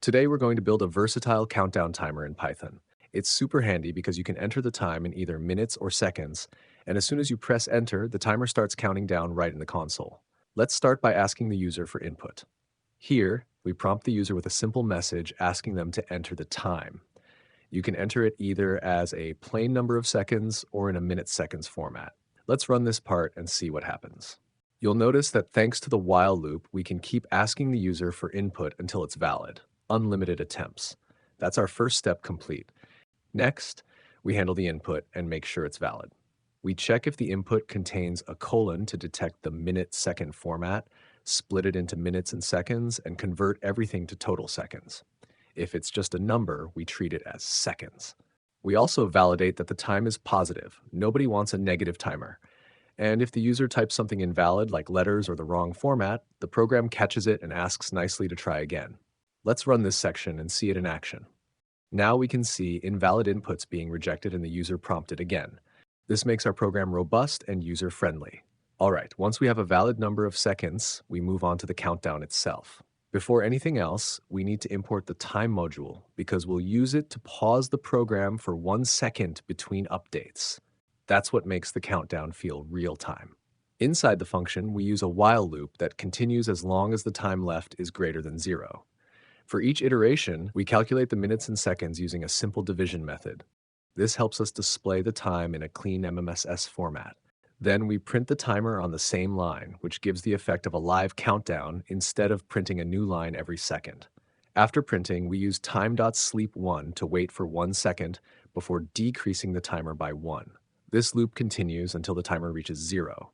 Today we're going to build a versatile countdown timer in Python. It's super handy because you can enter the time in either minutes or seconds, and as soon as you press enter, the timer starts counting down right in the console. Let's start by asking the user for input. Here, we prompt the user with a simple message asking them to enter the time. You can enter it either as a plain number of seconds or in a minute-seconds format. Let's run this part and see what happens. You'll notice that thanks to the while loop, we can keep asking the user for input until it's valid. Unlimited attempts. That's our first step complete. Next, we handle the input and make sure it's valid. We check if the input contains a colon to detect the minute-second format, split it into minutes and seconds, and convert everything to total seconds. If it's just a number, we treat it as seconds. We also validate that the time is positive. Nobody wants a negative timer. And if the user types something invalid, like letters or the wrong format, the program catches it and asks nicely to try again. Let's run this section and see it in action. Now we can see invalid inputs being rejected and the user prompted again. This makes our program robust and user-friendly. All right, once we have a valid number of seconds, we move on to the countdown itself. Before anything else, we need to import the time module because we'll use it to pause the program for 1 second between updates. That's what makes the countdown feel real-time. Inside the function, we use a while loop that continues as long as the time left is greater than 0. For each iteration, we calculate the minutes and seconds using a simple division method. This helps us display the time in a clean MMSS format. Then we print the timer on the same line, which gives the effect of a live countdown instead of printing a new line every second. After printing, we use time.sleep 1 to wait for 1 second before decreasing the timer by 1. This loop continues until the timer reaches 0.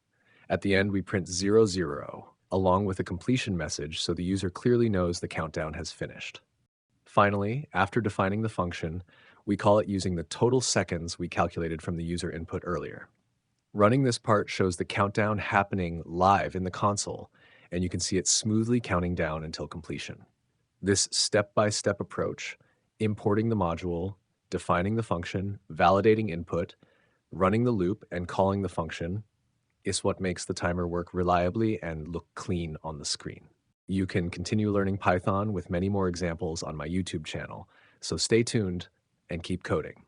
At the end, we print 00, 0, along with a completion message so the user clearly knows the countdown has finished. Finally, after defining the function, we call it using the total seconds we calculated from the user input earlier. Running this part shows the countdown happening live in the console, and you can see it smoothly counting down until completion. This step-by-step approach, importing the module, defining the function, validating input, running the loop, and calling the function, is what makes the timer work reliably and look clean on the screen. You can continue learning Python with many more examples on my YouTube channel, so stay tuned and keep coding.